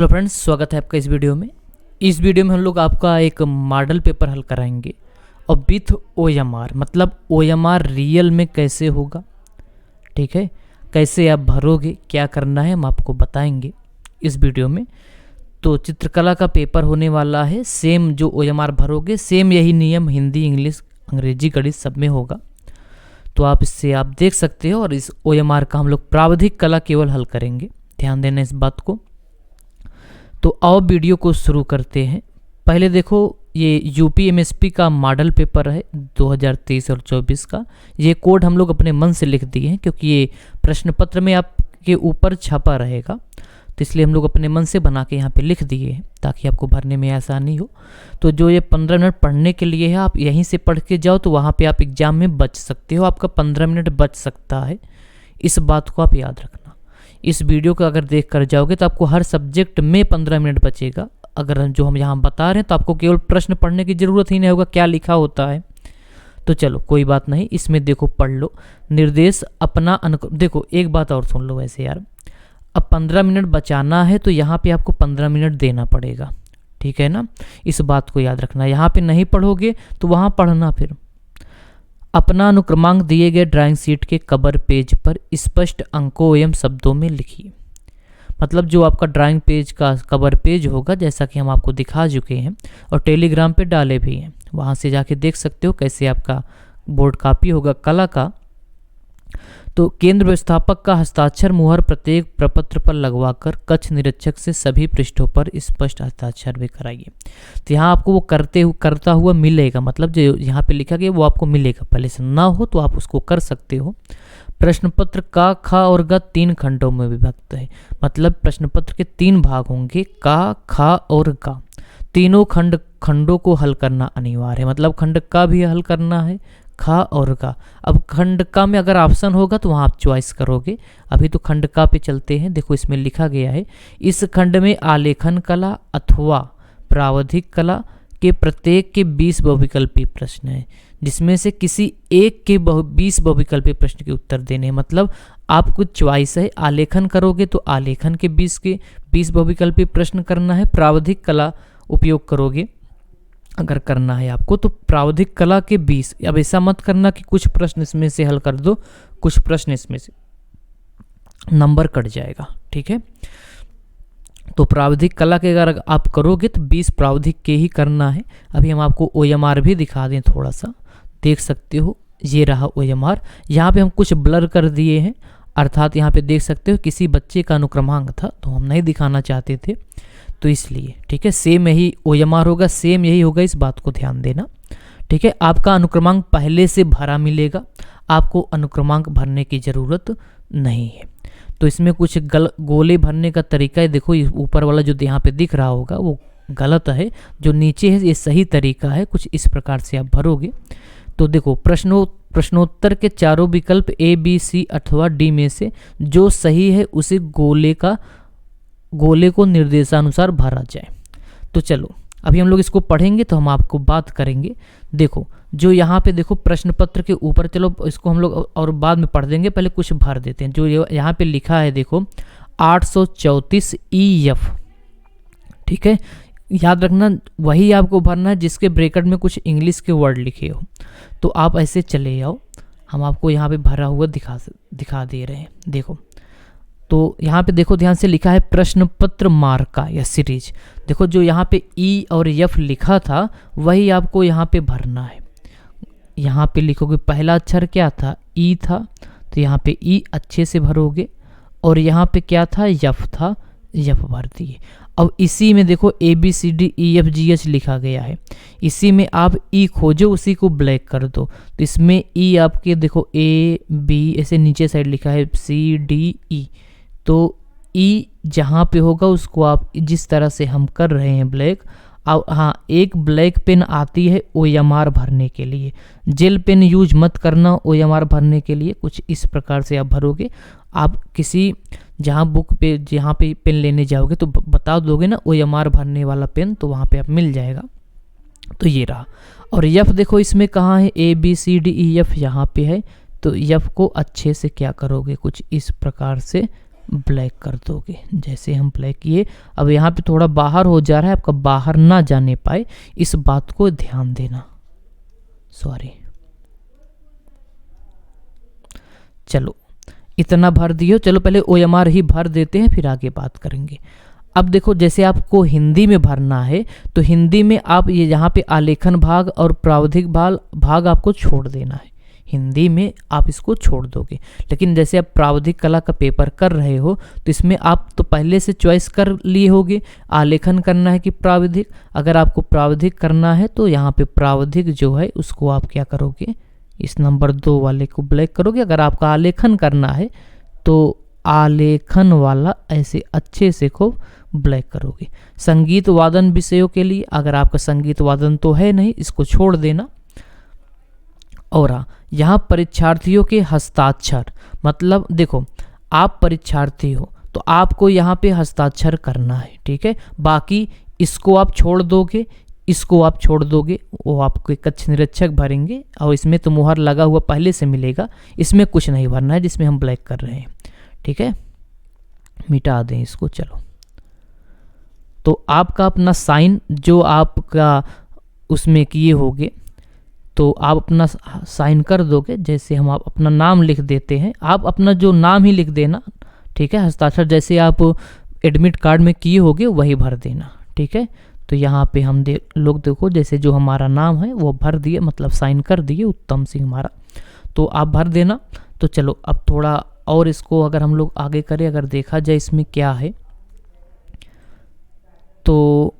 Hello friends, स्वागत है आपका इस वीडियो में। इस वीडियो में हम लोग आपका एक मॉडल पेपर हल कराएंगे और विथ OMR, मतलब OMR रियल में कैसे होगा। ठीक है, कैसे आप भरोगे, क्या करना है हम आपको बताएंगे इस वीडियो में। तो चित्रकला का पेपर होने वाला है, सेम जो OMR भरोगे सेम यही नियम हिंदी, इंग्लिश, अंग्रेजी, गणित सब में होगा। तो आप इससे आप देख सकते हो। और इस OMR का हम लोग प्रावधिक कला केवल हल करेंगे, ध्यान देना इस बात को। तो आओ वीडियो को शुरू करते हैं। पहले देखो, ये UPMSP का मॉडल पेपर है 2023 और 24 का। ये कोड हम लोग अपने मन से लिख दिए हैं क्योंकि ये प्रश्न पत्र में आपके ऊपर छपा रहेगा, तो इसलिए हम लोग अपने मन से बना के यहाँ पे लिख दिए हैं ताकि आपको भरने में आसानी हो। तो जो ये 15 मिनट पढ़ने के लिए है, आप यहीं से पढ़ के जाओ तो वहाँ पे आप एग्जाम में बच सकते हो, आपका 15 मिनट बच सकता है। इस बात को आप याद रखना। इस वीडियो को अगर देख कर जाओगे तो आपको हर सब्जेक्ट में 15 मिनट बचेगा। अगर जो हम यहाँ बता रहे हैं तो आपको केवल प्रश्न पढ़ने की ज़रूरत ही नहीं होगा, क्या लिखा होता है। तो चलो कोई बात नहीं, इसमें देखो पढ़ लो। निर्देश अपना देखो एक बात और सुन लो वैसे यार, अब 15 मिनट बचाना है तो यहाँ पे आपको 15 मिनट देना पड़ेगा, ठीक है ना। इस बात को याद रखना, यहाँ पे नहीं पढ़ोगे तो वहाँ पढ़ना। फिर अपना अनुक्रमांक दिए गए ड्राइंग शीट के कवर पेज पर स्पष्ट अंकों एवं शब्दों में लिखिए। मतलब जो आपका ड्राइंग पेज का कवर पेज होगा, जैसा कि हम आपको दिखा चुके हैं और टेलीग्राम पे डाले भी हैं, वहाँ से जाके देख सकते हो कैसे आपका बोर्ड कॉपी होगा कला का। तो केंद्र व्यवस्थापक का हस्ताक्षर मुहर प्रत्येक प्रपत्र पर लगवाकर कक्ष निरीक्षक से सभी पृष्ठों पर स्पष्ट हस्ताक्षर भी कराइए। तो यहाँ आपको वो करता हुआ मिलेगा, मतलब जो यहाँ पे लिखा गया वो आपको मिलेगा। पहले से ना हो तो आप उसको कर सकते हो। प्रश्न पत्र का, खा और ग 3 खंडों में विभक्त है, मतलब प्रश्न पत्र के 3 भाग होंगे, का, खा और गा। तीनों खंडों को हल करना अनिवार्य है, मतलब खंड का भी हल करना है, खा और का। अब खंड का में अगर ऑप्शन होगा तो वहाँ आप चॉइस करोगे। अभी तो खंड का पे चलते हैं। देखो इसमें लिखा गया है, इस खंड में आलेखन कला अथवा प्रावधिक कला के प्रत्येक के 20 बहुविकल्पी प्रश्न हैं, जिसमें से किसी एक के 20 बहुविकल्पी प्रश्न के उत्तर देने हैं। मतलब आपको चॉइस है, आलेखन करोगे तो आलेखन के 20 बहुविकल्पी प्रश्न करना है, प्रावधिक कला उपयोग करोगे अगर करना है आपको तो प्रावधिक कला के 20। अब ऐसा मत करना कि कुछ प्रश्न इसमें से हल कर दो, कुछ प्रश्न इसमें से नंबर कट जाएगा, ठीक है। तो प्रावधिक कला के अगर आप करोगे तो 20 प्रावधिक के ही करना है। अभी हम आपको OMR भी दिखा दें, थोड़ा सा देख सकते हो। ये रहा OMR, यहाँ पे हम कुछ ब्लर कर दिए हैं, अर्थात यहाँ पे देख सकते हो किसी बच्चे का अनुक्रमांक था तो हम नहीं दिखाना चाहते थे, तो इसलिए, ठीक है। सेम यही OMR होगा, सेम यही होगा, इस बात को ध्यान देना, ठीक है। आपका अनुक्रमांक पहले से भरा मिलेगा, आपको अनुक्रमांक भरने की ज़रूरत नहीं है। तो इसमें कुछ गोले भरने का तरीका है। देखो ऊपर वाला जो यहाँ पे दिख रहा होगा वो गलत है, जो नीचे है ये सही तरीका है। कुछ इस प्रकार से आप भरोगे। तो देखो प्रश्नोत्तर के चारों विकल्प A, B, C अथवा D में से जो सही है उसे गोले को निर्देशानुसार भरा जाए। तो चलो अभी हम लोग इसको पढ़ेंगे तो हम आपको बात करेंगे। देखो जो यहाँ पे देखो प्रश्न पत्र के ऊपर, चलो इसको हम लोग और बाद में पढ़ देंगे, पहले कुछ भर देते हैं। जो यहाँ पे लिखा है देखो 834 EF, ठीक है। याद रखना वही आपको भरना है जिसके ब्रैकेट में कुछ इंग्लिश के वर्ड लिखे हो। तो आप ऐसे चले आओ, हम आपको यहाँ पे भरा हुआ दिखा दे रहे हैं। देखो तो यहाँ पे देखो ध्यान से लिखा है प्रश्न पत्र मार्का या सीरीज। देखो जो यहाँ पे E और F लिखा था वही आपको यहाँ पे भरना है। यहाँ पे लिखोगे पहला अक्षर क्या था, E था, तो यहाँ पे E अच्छे से भरोगे। और यहाँ पे क्या था, F था, F भर दिए। अब इसी में देखो ABCDEFGH लिखा गया है, इसी में आप E खोजो, उसी को ब्लैक कर दो। तो इसमें E आपके देखो AB ऐसे नीचे साइड लिखा है CDE, तो E जहाँ पे होगा उसको आप जिस तरह से हम कर रहे हैं ब्लैक। अब हाँ, एक ब्लैक पेन आती है OMR भरने के लिए, जेल पेन यूज मत करना OMR भरने के लिए। कुछ इस प्रकार से आप भरोगे। आप किसी जहाँ बुक पे जहाँ पे पेन लेने जाओगे तो बता दोगे ना OMR भरने वाला पेन, तो वहाँ पे आप मिल जाएगा। तो ये रहा। और F देखो इसमें कहाँ है, ABCDEF यहाँ पे है, तो F को अच्छे से क्या करोगे, कुछ इस प्रकार से ब्लैक कर दोगे। जैसे हम ब्लैक किए, अब यहाँ पे थोड़ा बाहर हो जा रहा है, आपका बाहर ना जाने पाए इस बात को ध्यान देना। सॉरी, चलो इतना भर दियो। चलो पहले OMR ही भर देते हैं, फिर आगे बात करेंगे। अब देखो जैसे आपको हिंदी में भरना है तो हिंदी में आप ये यहाँ पे आलेखन भाग और प्रावधिक भाग आपको छोड़ देना है। हिंदी में आप इसको छोड़ दोगे, लेकिन जैसे आप प्रावधिक कला का पेपर कर रहे हो तो इसमें आप तो पहले से चॉइस कर लिए होगे आलेखन करना है कि प्रावधिक। अगर आपको प्रावधिक करना है तो यहाँ पे प्रावधिक जो है उसको आप क्या करोगे, इस नंबर 2 वाले को ब्लैक करोगे। अगर आपका आलेखन करना है तो आलेखन वाला ऐसे अच्छे से खूब ब्लैक करोगे। संगीत वादन विषयों के लिए अगर आपका संगीत वादन तो है नहीं, इसको छोड़ देना। और यहाँ परीक्षार्थियों के हस्ताक्षर, मतलब देखो आप परीक्षार्थी हो तो आपको यहाँ पे हस्ताक्षर करना है, ठीक है। बाकी इसको आप छोड़ दोगे, इसको आप छोड़ दोगे, वो आपके कक्ष निरीक्षक भरेंगे। और इसमें तो मुहर लगा हुआ पहले से मिलेगा, इसमें कुछ नहीं भरना है जिसमें हम ब्लैक कर रहे हैं, ठीक है। मिटा दें इसको। चलो तो आपका अपना साइन जो आपका उसमें किए होगे तो आप अपना साइन कर दोगे। जैसे हम आप अपना नाम लिख देते हैं, आप अपना जो नाम ही लिख देना, ठीक है। हस्ताक्षर जैसे आप एडमिट कार्ड में किए होगे वही भर देना, ठीक है। तो यहाँ पे हम लोग देखो जैसे जो हमारा नाम है वो भर दिए, मतलब साइन कर दिए उत्तम सिंह हमारा, तो आप भर देना। तो चलो अब थोड़ा और इसको अगर हम लोग आगे करें, अगर देखा जाए इसमें क्या है, तो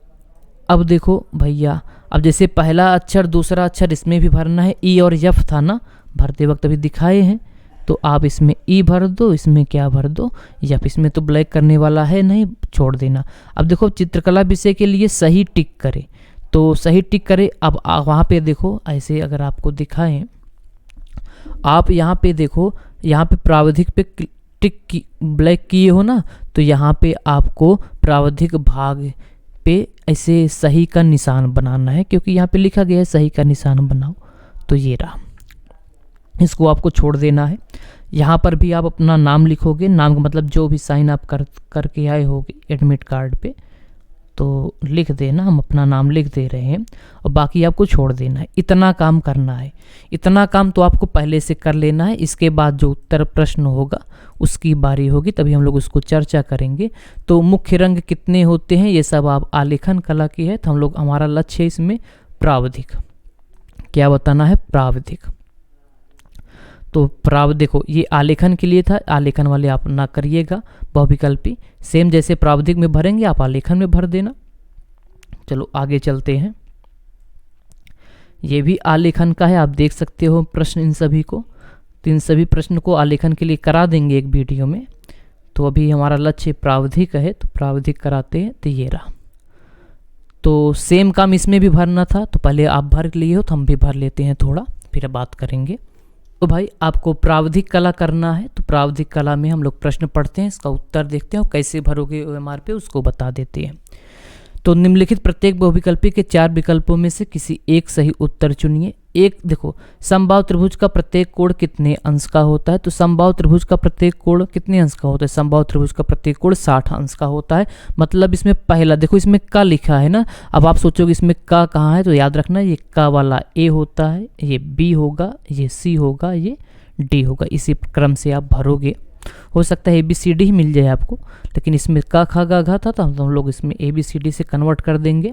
अब देखो भैया, अब जैसे पहला अक्षर दूसरा अक्षर इसमें भी भरना है। ई और यफ था ना भरते वक्त अभी दिखाए हैं, तो आप इसमें ई भर दो, इसमें क्या भर दो यफ। इसमें तो ब्लैक करने वाला है नहीं, छोड़ देना। अब देखो चित्रकला विषय के लिए सही टिक करे, तो सही टिक करे। अब वहाँ पे देखो ऐसे अगर आपको दिखाएं, आप यहाँ पे देखो, यहाँ पे प्रावधिक पे टिक की ब्लैक किए हो ना, तो यहाँ पे आपको प्रावधिक भाग पे ऐसे सही का निशान बनाना है, क्योंकि यहाँ पे लिखा गया है सही का निशान बनाओ। तो ये रहा, इसको आपको छोड़ देना है। यहाँ पर भी आप अपना नाम लिखोगे, नाम का मतलब जो भी साइन आप करके आए होगे एडमिट कार्ड पे, तो लिख देना। हम अपना नाम लिख दे रहे हैं और बाकी आपको छोड़ देना है। इतना काम करना है, इतना काम तो आपको पहले से कर लेना है। इसके बाद जो उत्तर प्रश्न होगा उसकी बारी होगी, तभी हम लोग उसको चर्चा करेंगे। तो मुख्य रंग कितने होते हैं ये सब आप आलेखन कला की है, तो हम लोग हमारा लक्ष्य है इसमें प्रावधिक, क्या बताना है, प्रावधिक। तो देखो ये आलेखन के लिए था, आलेखन वाले आप ना करिएगा, बहुविकल्पी सेम जैसे प्रावधिक में भरेंगे आप आलेखन में भर देना। चलो आगे चलते हैं। ये भी आलेखन का है, आप देख सकते हो प्रश्न इन सभी को, तो इन सभी प्रश्न को आलेखन के लिए करा देंगे एक वीडियो में। तो अभी हमारा लक्ष्य प्रावधिक है, तो प्रावधिक कराते हैं। तो ये रहा, तो सेम काम इसमें भी भरना था, तो पहले आप भर लिए हो तो हम भी भर लेते हैं थोड़ा, फिर बात करेंगे। तो भाई आपको प्रावधिक कला करना है, तो प्रावधिक कला में हम लोग प्रश्न पढ़ते हैं, इसका उत्तर देखते हैं और कैसे भरोगे OMR पे उसको बता देते हैं। तो निम्नलिखित प्रत्येक बहुविकल्पी के 4 विकल्पों में से किसी एक सही उत्तर चुनिए। एक देखो, समबाहु त्रिभुज का प्रत्येक कोण कितने अंश का होता है, तो समबाहु त्रिभुज का प्रत्येक कोण कितने अंश का होता है, समबाहु त्रिभुज का प्रत्येक कोण 60 अंश का होता है। मतलब इसमें पहला देखो, इसमें का लिखा है ना, अब आप सोचोगे इसमें का कहाँ है, तो याद रखना ये का वाला ए होता है, ये बी होगा, ये सी होगा, ये डी होगा। इसी क्रम से आप भरोगे। हो सकता है ABCD ही मिल जाए आपको, लेकिन इसमें का खा गा घा था, तो हम लोग इसमें ABCD से कन्वर्ट कर देंगे।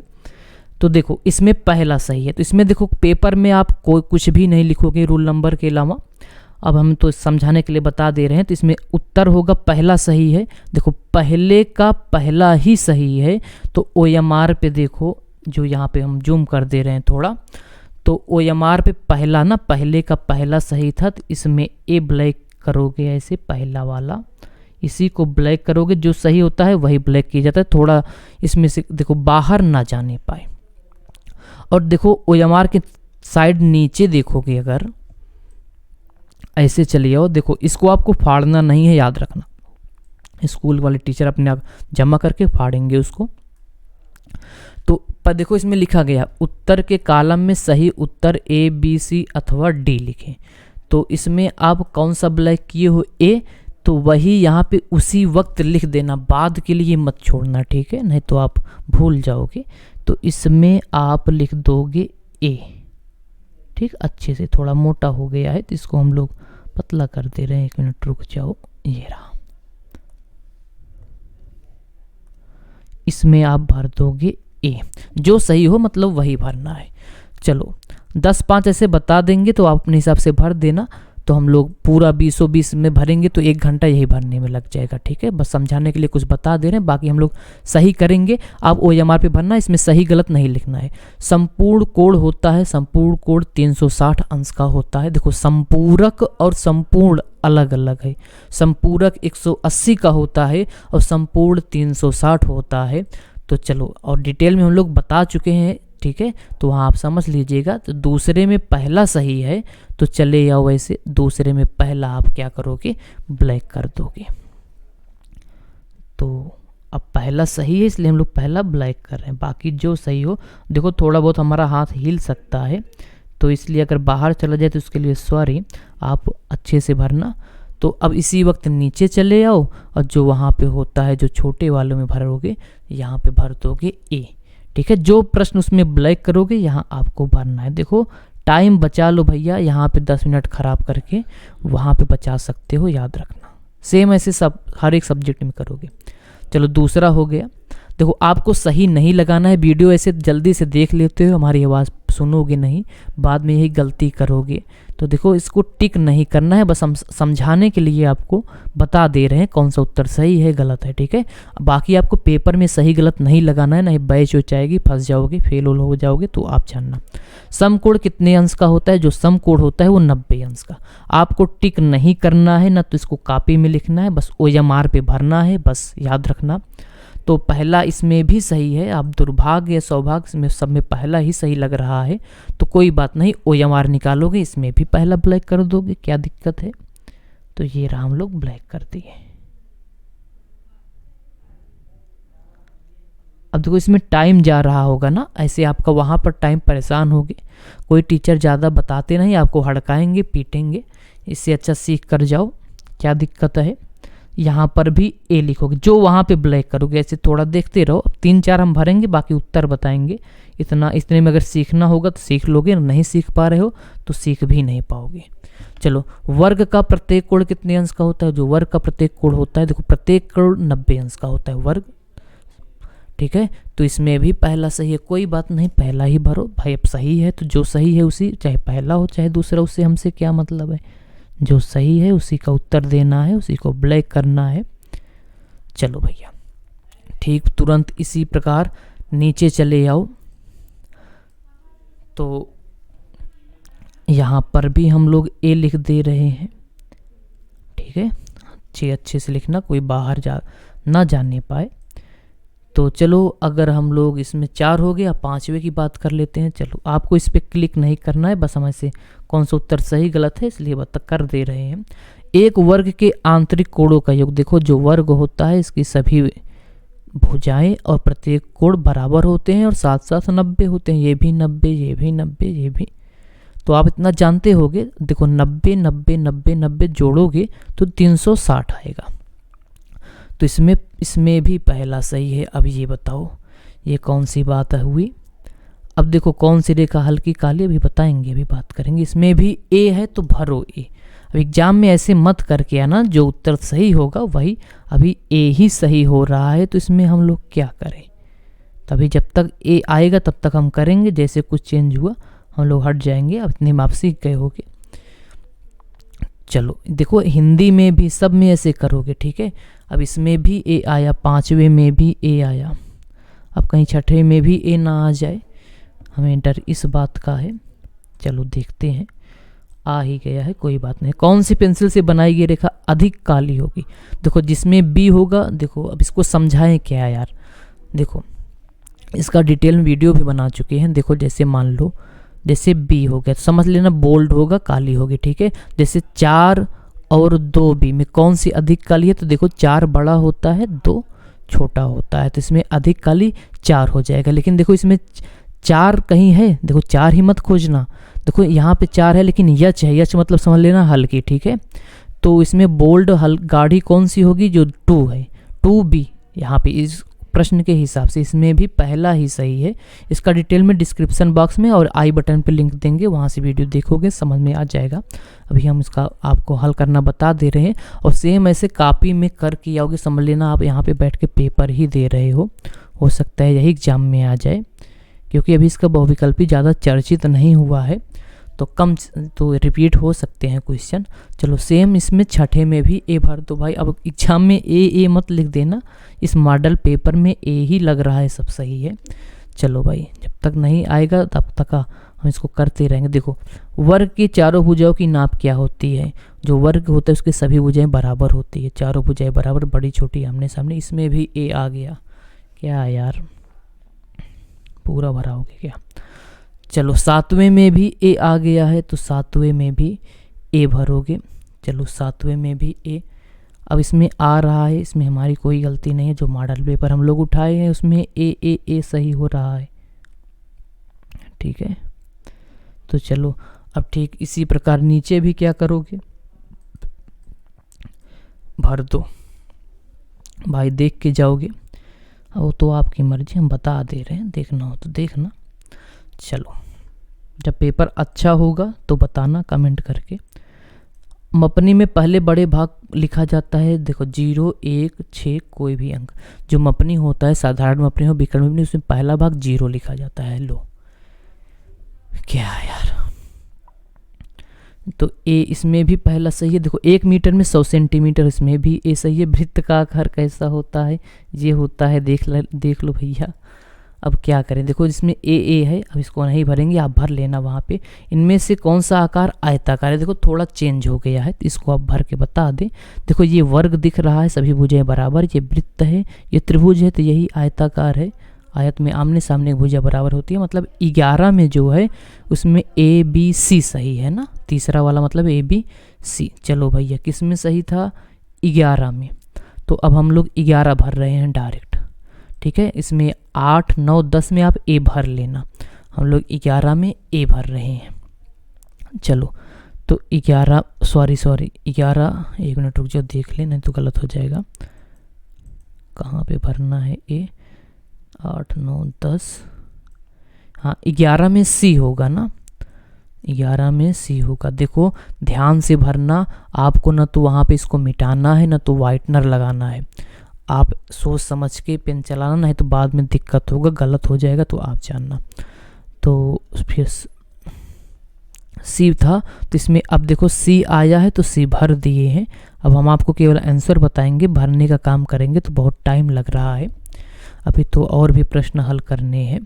तो देखो इसमें पहला सही है, तो इसमें देखो पेपर में आप कोई कुछ भी नहीं लिखोगे रूल नंबर के अलावा। अब हम तो समझाने के लिए बता दे रहे हैं, तो इसमें उत्तर होगा पहला सही है। देखो पहले का पहला ही सही है, तो OMR पे देखो, जो यहाँ पे हम जूम कर दे रहे हैं थोड़ा, तो OMR पे पहला ना, पहले का पहला सही था, तो इसमें A ब्लैक करोगे ऐसे, पहला वाला इसी को ब्लैक करोगे, जो सही होता है वही ब्लैक किया जाता है, थोड़ा इसमें से देखो बाहर ना जाने पाए। और देखो OMR के साइड नीचे देखोगे, अगर ऐसे चलिए आओ, देखो इसको आपको फाड़ना नहीं है, याद रखना। स्कूल वाले टीचर अपने आप जमा करके फाड़ेंगे उसको। तो पर देखो इसमें लिखा गया उत्तर के कॉलम में सही उत्तर A, B, C अथवा D लिखें। तो इसमें आप कौन सा ब्लैक किए हो, A, तो वही यहाँ पे उसी वक्त लिख देना, बाद के लिए मत छोड़ना, ठीक है, नहीं तो आप भूल जाओगे। तो इसमें आप लिख दोगे ए, ठीक, अच्छे से। थोड़ा मोटा हो गया है तो इसको हम लोग पतला कर दे रहे हैं, 1 मिनट रुक जाओ, ये रहा। इसमें आप भर दोगे ए, जो सही हो मतलब वही भरना है। चलो 10-5 ऐसे बता देंगे तो आप अपने हिसाब से भर देना। तो हम लोग पूरा 20 में भरेंगे तो 1 घंटा यही भरने में लग जाएगा, ठीक है। बस समझाने के लिए कुछ बता दे रहे हैं, बाकी हम लोग सही करेंगे। आप OMR पे भरना, इसमें सही गलत नहीं लिखना है। संपूर्ण कोण होता है, संपूर्ण कोण 360 अंश का होता है। देखो संपूरक और संपूर्ण अलग अलग है। संपूरक 180 का होता है और संपूर्ण 360 होता है। तो चलो, और डिटेल में हम लोग बता चुके हैं, ठीक है, तो वहाँ आप समझ लीजिएगा। तो दूसरे में पहला सही है तो चले या वैसे दूसरे में पहला आप क्या करोगे, ब्लैक कर दोगे। तो अब पहला सही है इसलिए हम लोग पहला ब्लैक कर रहे हैं, बाकी जो सही हो। देखो थोड़ा बहुत हमारा हाथ हिल सकता है तो इसलिए अगर बाहर चला जाए तो उसके लिए सॉरी, आप अच्छे से भरना। तो अब इसी वक्त नीचे चले आओ और जो वहाँ पे होता है, जो छोटे वालों में भरोगे, यहाँ पे भर दोगे ए, ठीक है। जो प्रश्न उसमें ब्लैक करोगे यहाँ आपको भरना है। देखो टाइम बचा लो भैया, यहाँ पे 10 मिनट खराब करके वहाँ पे बचा सकते हो, याद रखना। सेम ऐसे सब हर एक सब्जेक्ट में करोगे। चलो दूसरा हो गया। देखो आपको सही नहीं लगाना है, वीडियो ऐसे जल्दी से देख लेते हो, हमारी आवाज़ सुनोगे नहीं, बाद में यही गलती करोगे। तो देखो इसको टिक नहीं करना है, बस हम समझाने के लिए आपको बता दे रहे हैं कौन सा उत्तर सही है गलत है, ठीक है। बाकी आपको पेपर में सही गलत नहीं लगाना है, नहीं बैच हो जाएगी, फंस जाओगे, फेल हो जाओगे। तो आप जानना समकोण कितने अंश का होता है, जो समकोण होता है वो 90 अंश का। आपको टिक नहीं करना है ना, तो इसको कॉपी में लिखना है, बस OMR पे भरना है, बस याद रखना। तो पहला इसमें भी सही है, आप दुर्भाग्य या सौभाग्य में सब में पहला ही सही लग रहा है तो कोई बात नहीं, OMR निकालोगे, इसमें भी पहला ब्लैक कर दोगे, क्या दिक्कत है। तो ये रहा, हम लोग ब्लैक कर दिए। अब देखो इसमें टाइम जा रहा होगा ना, ऐसे आपका वहाँ पर टाइम परेशान होगे। कोई टीचर ज़्यादा बताते नहीं, आपको हड़काएंगे, पीटेंगे, इससे अच्छा सीख कर जाओ, क्या दिक्कत है। यहाँ पर भी ए लिखोगे, जो वहाँ पे ब्लैक करोगे, ऐसे थोड़ा देखते रहो। अब 3-4 हम भरेंगे, बाकी उत्तर बताएंगे। इतने में अगर सीखना होगा तो सीख लोगे, नहीं सीख पा रहे हो तो सीख भी नहीं पाओगे। चलो वर्ग का प्रत्येक कोण कितने अंश का होता है, जो वर्ग का प्रत्येक कोण होता है, देखो प्रत्येक कोण 90 अंश का होता है वर्ग, ठीक है। तो इसमें भी पहला सही है, कोई बात नहीं, पहला ही भरो भाई। अब सही है तो जो सही है उसी, चाहे पहला हो चाहे दूसरा, उससे हमसे क्या मतलब है। जो सही है उसी का उत्तर देना है, उसी को ब्लैक करना है। चलो भैया ठीक, तुरंत इसी प्रकार नीचे चले आओ। तो यहाँ पर भी हम लोग ए लिख दे रहे हैं, ठीक है, अच्छे से लिखना, कोई बाहर ना जाने पाए। तो चलो अगर हम लोग इसमें 4 हो गया, 5वें की बात कर लेते हैं। चलो आपको इस पर क्लिक नहीं करना है, बस हम ऐसे कौन सा उत्तर सही गलत है इसलिए बता कर दे रहे हैं। एक वर्ग के आंतरिक कोणों का योग, देखो जो वर्ग होता है इसकी सभी भुजाएं और प्रत्येक कोण बराबर होते हैं और साथ साथ 90 होते हैं, ये भी 90, ये भी 90, ये भी। तो आप इतना जानते होगे, देखो 90 90 90 90 जोड़ोगे तो 360 आएगा। तो इसमें भी पहला सही है। अब ये बताओ ये कौन सी बात हुई। अब देखो कौन सी रेखा हल्की काली, अभी बताएंगे, अभी बात करेंगे। इसमें भी ए है तो भरो ए। अब एग्जाम में ऐसे मत करके आना, जो उत्तर सही होगा वही, अभी ए ही सही हो रहा है तो इसमें हम लोग क्या करें। तभी जब तक ए आएगा तब तक हम करेंगे, जैसे कुछ चेंज हुआ हम लोग हट जाएंगे। अब इतने में आप सीख गए होगे। चलो देखो हिंदी में भी सब में ऐसे करोगे, ठीक है। अब इसमें भी ए आया, 5वें में भी ए आया, अब कहीं 6ठे में भी ए ना आ जाए, हमें डर इस बात का है। चलो देखते हैं, आ ही गया है, कोई बात नहीं। कौन सी पेंसिल से बनाई गई रेखा अधिक काली होगी। देखो जिसमें बी होगा, देखो अब इसको समझाएं क्या यार। देखो इसका डिटेल में वीडियो भी बना चुके हैं। देखो जैसे मान लो जैसे बी हो गया तो समझ लेना बोल्ड होगा, काली होगी, ठीक है। जैसे 4 और 2 बी में कौन सी अधिक काली है, तो देखो 4 बड़ा होता है, 2 छोटा होता है, तो इसमें अधिक काली 4 हो जाएगा। लेकिन देखो इसमें 4 कहीं है, देखो 4 ही मत खोजना। देखो यहाँ पे 4 है लेकिन यच है, यच मतलब समझ लेना हल्की, ठीक है। तो इसमें बोल्ड गाढ़ी कौन सी होगी? जो 2 है, 2B। यहाँ पे इस प्रश्न के हिसाब से इसमें भी पहला ही सही है। इसका डिटेल में डिस्क्रिप्शन बॉक्स में और आई बटन पे लिंक देंगे, वहाँ से वीडियो देखोगे समझ में आ जाएगा। अभी हम इसका आपको हल करना बता दे रहे हैं और सेम ऐसे कॉपी में करके आओगे, समझ लेना आप यहाँ पे बैठ के पेपर ही दे रहे हो सकता है यही एग्जाम में आ जाए, क्योंकि अभी इसका बहुविकल्पी ज़्यादा चर्चित नहीं हुआ है, तो कम तो रिपीट हो सकते हैं क्वेश्चन। चलो सेम इसमें छठे में भी ए भर दो भाई। अब एग्जाम में ए मत लिख देना, इस मॉडल पेपर में ए ही लग रहा है, सब सही है। चलो भाई, जब तक नहीं आएगा तब तक हम इसको करते रहेंगे। देखो, वर्ग की चारों भुजाओं की नाप क्या होती है? जो वर्ग होता है उसके सभी भुजाएं बराबर होती है, चारों भुजाएं बराबर, बड़ी छोटी आमने सामने। इसमें भी ए आ गया क्या यार, पूरा भरा हो गया क्या? चलो 7वें में भी ए आ गया है, तो 7वें में भी ए भरोगे। चलो 7वें में भी ए, अब इसमें आ रहा है, इसमें हमारी कोई गलती नहीं है, जो मॉडल पेपर हम लोग उठाए हैं उसमें ए सही हो रहा है, ठीक है। तो चलो अब ठीक इसी प्रकार नीचे भी क्या करोगे, भर दो भाई, देख के जाओगे, वो तो आपकी मर्जी, हम बता दे रहे हैं, देखना हो तो देखना। चलो, जब पेपर अच्छा होगा तो बताना कमेंट करके। मपनी में पहले बड़े भाग लिखा जाता है, देखो 0, 1, 6 कोई भी अंक। जो मपनी होता है, साधारण मपनी हो, विकर्ण मपनी, उसमें पहला भाग 0 लिखा जाता है। लो क्या यार, तो ए इसमें भी पहला सही है। देखो 1 मीटर में 100 सेंटीमीटर, इसमें भी ए सही है। वृत्त का आकार कैसा होता है? ये होता है, देख लो भैया। अब क्या करें, देखो इसमें ए है, अब इसको नहीं भरेंगे, आप भर लेना वहाँ पे। इनमें से कौन सा आकार आयताकार है? देखो थोड़ा चेंज हो गया है, तो इसको आप भर के बता दें। देखो ये वर्ग दिख रहा है, सभी भुजाएं बराबर, ये वृत्त है, ये त्रिभुज है, तो यही आयताकार है। आयत में आमने सामने भुजा बराबर होती है, मतलब 11 में जो है उसमें ए बी सी सही है ना, तीसरा वाला मतलब ए बी सी। चलो भैया, किस में सही था? 11 में। तो अब हम लोग 11 भर रहे हैं डायरेक्ट, ठीक है। इसमें 8, 9, 10 में आप ए भर लेना, हम लोग 11 में ए भर रहे हैं। चलो तो 11 11, 1 मिनट रुक जाओ, देख ले नहीं तो गलत हो जाएगा। कहाँ पे भरना है ए? 8, 9, 10, हाँ 11 में सी होगा ना, 11 में सी होगा। देखो ध्यान से भरना, आपको ना तो वहाँ पे इसको मिटाना है, ना तो वाइटनर लगाना है। आप सोच समझ के पेन चलाना, नहीं तो बाद में दिक्कत होगा, गलत हो जाएगा तो आप जानना। तो फिर सी था, तो इसमें अब देखो सी आया है तो सी भर दिए हैं। अब हम आपको केवल आंसर बताएंगे, भरने का काम करेंगे तो बहुत टाइम लग रहा है, अभी तो और भी प्रश्न हल करने हैं।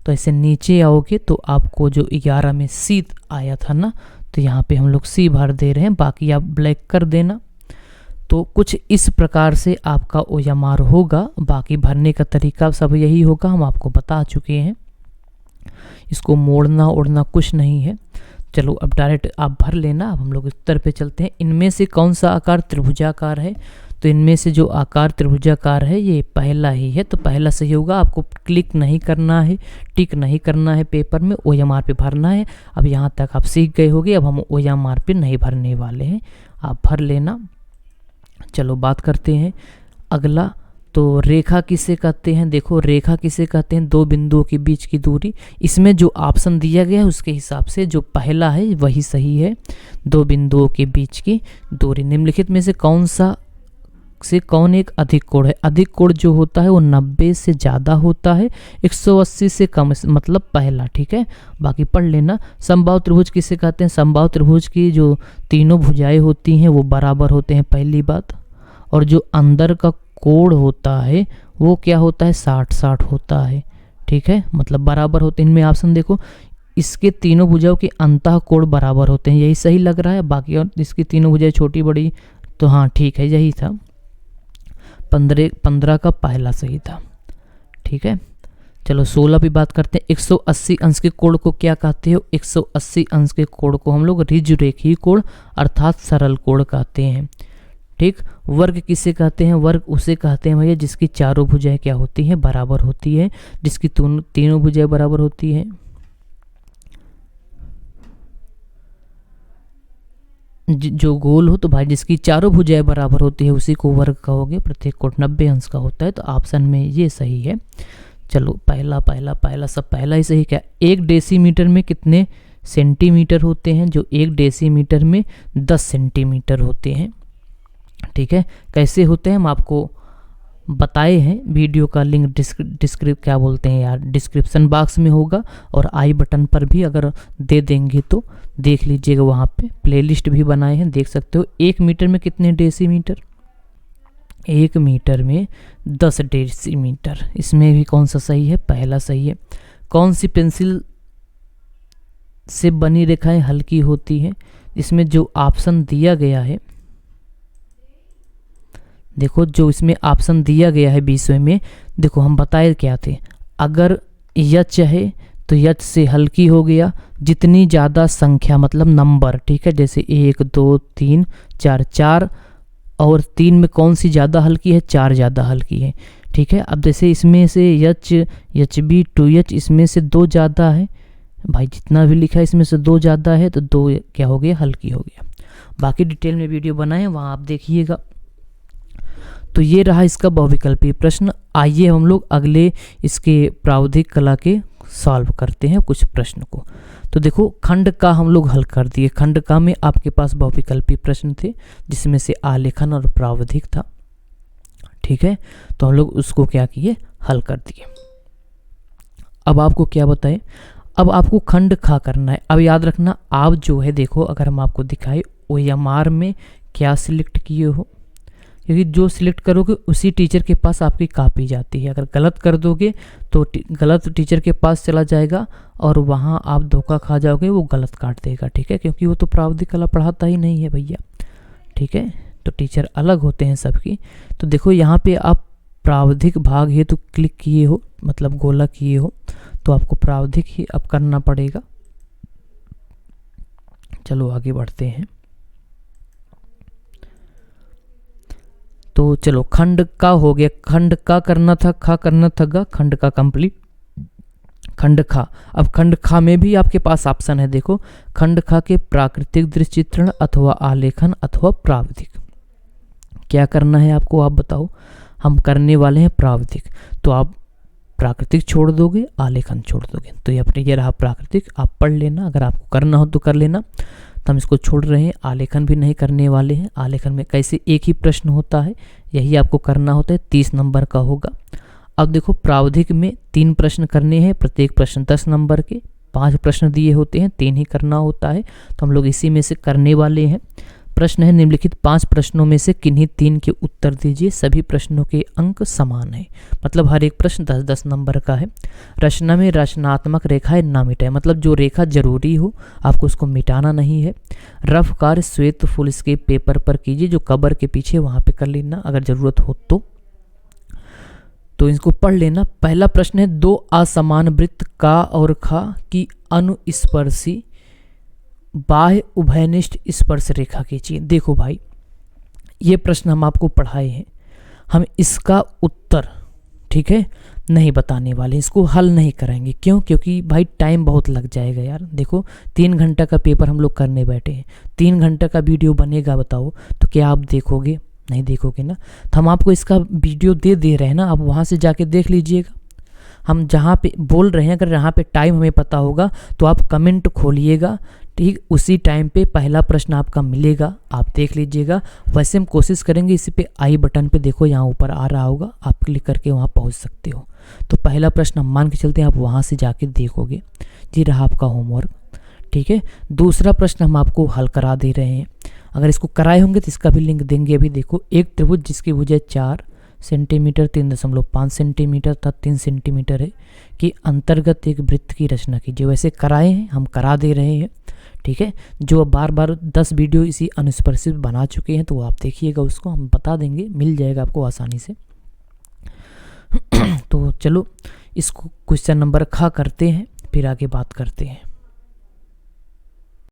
तो ऐसे नीचे आओगे तो आपको जो 11 में सी आया था ना, तो यहाँ पे हम लोग सी भर दे रहे हैं, बाकी आप ब्लैक कर देना। तो कुछ इस प्रकार से आपका ओयामार होगा, बाकी भरने का तरीका सब यही होगा, हम आपको बता चुके हैं। इसको मोड़ना ओढ़ना कुछ नहीं है। चलो अब डायरेक्ट आप भर लेना। अब हम लोग उत्तर पे चलते हैं। इनमें से कौन सा आकार त्रिभुजाकार है? तो इनमें से जो आकार त्रिभुजाकार है ये पहला ही है, तो पहला सही होगा। आपको क्लिक नहीं करना है, टिक नहीं करना है, पेपर में ओएमआर पे भरना है। अब यहाँ तक आप सीख गए होगे, अब हम ओएमआर पे नहीं भरने वाले हैं, आप भर लेना। चलो बात करते हैं अगला। तो रेखा किसे कहते हैं? देखो रेखा किसे कहते हैं? दो बिंदुओं के बीच की दूरी। इसमें जो ऑप्शन दिया गया है उसके हिसाब से जो पहला है वही सही है, दो बिंदुओं के बीच की दूरी। निम्नलिखित में से कौन एक अधिक कोण है? अधिक कोण जो होता है वो 90 से ज़्यादा होता है, 180 से कम, मतलब पहला, ठीक है। बाकी पढ़ लेना। समबाहु त्रिभुज किसे कहते हैं? समबाहु त्रिभुज की जो तीनों भुजाएं होती हैं वो बराबर होते हैं, पहली बात। और जो अंदर का कोण होता है वो क्या होता है? 60-60 होता है, ठीक है, मतलब बराबर होते हैं। इनमें ऑप्शन देखो, इसके तीनों भुजाओं के अंतः कोण बराबर होते हैं, यही सही लग रहा है। बाकी और इसकी तीनों भुजाएं छोटी बड़ी, तो हाँ ठीक है, यही था। 15 का पहला सही था, ठीक है। चलो 16 भी बात करते हैं। 180 अंश के कोण को क्या कहते हो? 180 अंश के कोण को हम लोग ऋजुरेखीय कोण अर्थात सरल कोण कहते हैं, ठीक। वर्ग किसे कहते हैं? वर्ग उसे कहते हैं भैया जिसकी चारों भुजाएं क्या होती हैं? बराबर होती है, जिसकी तीनों भुजाएं बराबर होती हैं। जो गोल हो तो भाई जिसकी चारों भुजाएं बराबर होती है उसी को वर्ग कहोगे, प्रत्येक कोण 90 अंश का होता है, तो ऑप्शन में ये सही है। चलो पहला सब पहला ही सही। क्या 1 डेसीमीटर में कितने सेंटीमीटर होते हैं? जो 1 डेसीमीटर में 10 सेंटीमीटर होते हैं। ठीक है, कैसे होते हैं हम आपको बताए हैं, वीडियो का लिंक डिस्क्रिप्शन बॉक्स में होगा और आई बटन पर भी अगर दे देंगे तो देख लीजिएगा, वहाँ पे प्लेलिस्ट भी बनाए हैं, देख सकते हो। 1 मीटर में कितने डेसीमीटर? 1 मीटर में 10 डेसीमीटर। इसमें भी कौन सा सही है? पहला सही है। कौन सी पेंसिल से बनी रेखाएं हल्की होती हैं? इसमें जो ऑप्शन दिया गया है, देखो जो इसमें ऑप्शन दिया गया है 20वें में, देखो हम बताए क्या थे, अगर यच है तो यच से हल्की हो गया जितनी ज़्यादा संख्या मतलब नंबर, ठीक है, जैसे 1 2 3 4, 4 और 3 में कौन सी ज़्यादा हल्की है? 4 ज़्यादा हल्की है। ठीक है, अब जैसे इसमें से एच बी 2H, इसमें से 2 ज़्यादा है भाई, जितना भी लिखा है इसमें से 2 ज़्यादा है तो 2 क्या हो गया? हल्की हो गया। बाकी डिटेल में वीडियो बनाए हैं, वहाँ आप देखिएगा। तो ये रहा इसका बहुविकल्पीय प्रश्न। आइए हम लोग अगले इसके प्रावधिक कला के सॉल्व करते हैं कुछ प्रश्न को। तो देखो खंड का हम लोग हल कर दिए। खंड का में आपके पास बहुविकल्पीय प्रश्न थे जिसमें से आलेखन और प्रावधिक था। ठीक है, तो हम लोग उसको क्या किए? हल कर दिए। अब आपको क्या बताएं, अब आपको खंड खा करना है। अब याद रखना, आप जो है देखो, अगर हम आपको दिखाए OMR में क्या सिलेक्ट किए हो, क्योंकि जो सिलेक्ट करोगे उसी टीचर के पास आपकी कॉपी जाती है। अगर गलत कर दोगे तो गलत टीचर के पास चला जाएगा और वहाँ आप धोखा खा जाओगे, वो गलत काट देगा। ठीक है, क्योंकि वो तो प्रावधिक कला पढ़ाता ही नहीं है भैया। ठीक है, तो टीचर अलग होते हैं सबकी। तो देखो यहाँ पे आप प्रावधिक भाग है तो क्लिक किए हो, मतलब गोला किए हो, तो आपको प्रावधिक ही अब करना पड़ेगा। चलो आगे बढ़ते हैं। तो चलो खंड का हो गया, खंड का करना था, खा करना था गा, खंड का कंप्लीट। खंड खा, अब खंड खा में भी आपके पास ऑप्शन है, देखो खंड खा के प्राकृतिक दृश्य चित्रण अथवा आलेखन अथवा प्रावधिक। क्या करना है आपको, आप बताओ। हम करने वाले हैं प्रावधिक, तो आप प्राकृतिक छोड़ दोगे, आलेखन छोड़ दोगे। तो ये अपने ये रहा प्राकृतिक, आप पढ़ लेना, अगर आपको करना हो तो कर लेना। तो हम इसको छोड़ रहे हैं, आलेखन भी नहीं करने वाले हैं। आलेखन में कैसे एक ही प्रश्न होता है, यही आपको करना होता है, 30 नंबर का होगा। अब देखो प्रावधिक में 3 प्रश्न करने हैं, प्रत्येक प्रश्न 10 नंबर के, 5 प्रश्न दिए होते हैं, 3 ही करना होता है। तो हम लोग इसी में से करने वाले हैं। प्रश्न है निम्नलिखित 5 प्रश्नों में से किन्हीं 3 के उत्तर दीजिए। सभी प्रश्नों के अंक समान है, मतलब हर एक प्रश्न 10-10 नंबर का है। रचना में रचनात्मक रेखाएं ना मिटाएं, मतलब जो रेखा जरूरी हो आपको उसको मिटाना नहीं है। रफ कार्य श्वेत फुल स्केप पेपर पर कीजिए, जो कबर के पीछे वहां पे कर लेना अगर जरूरत हो तो इसको पढ़ लेना। पहला प्रश्न है, 2 असमान वृत्त का और खा की अनुस्पर्शी बाह्य उभयनिष्ठ स्पर्श रेखा खींचिए। देखो भाई, ये प्रश्न हम आपको पढ़ाए हैं, हम इसका उत्तर ठीक है नहीं बताने वाले, इसको हल नहीं करेंगे। क्यों? क्योंकि भाई टाइम बहुत लग जाएगा यार। देखो 3 घंटा का पेपर हम लोग करने बैठे हैं, 3 घंटा का वीडियो बनेगा, बताओ तो क्या आप देखोगे? नहीं देखोगे ना। तो हम आपको इसका वीडियो दे रहे हैं ना, आप वहाँ से जाके देख लीजिएगा। हम जहाँ पे बोल रहे हैं, अगर यहाँ पे टाइम हमें पता होगा तो आप कमेंट खोलिएगा, ठीक, उसी टाइम पे पहला प्रश्न आपका मिलेगा, आप देख लीजिएगा। वैसे हम कोशिश करेंगे इसी पे आई बटन पे, देखो यहाँ ऊपर आ रहा होगा, आप क्लिक करके वहाँ पहुँच सकते हो। तो पहला प्रश्न हम मान के चलते हैं, आप वहाँ से जाके देखोगे। जी रहा आपका होमवर्क, ठीक है। दूसरा प्रश्न हम आपको हल करा दे रहे हैं, अगर इसको कराए होंगे तो इसका भी लिंक देंगे अभी। देखो एक त्रिभुज जिसकी भुजाएं 4 सेंटीमीटर 3.5 सेंटीमीटर तथा 3 सेंटीमीटर है कि अंतर्गत एक वृत्त की रचना कीजिए। वैसे कराए हैं, हम करा दे रहे हैं, ठीक है। जो बार बार 10 वीडियो इसी अनुस्पर्शित बना चुके हैं तो आप देखिएगा, उसको हम बता देंगे, मिल जाएगा आपको आसानी से। तो चलो इसको क्वेश्चन नंबर खा करते हैं, फिर आगे बात करते हैं।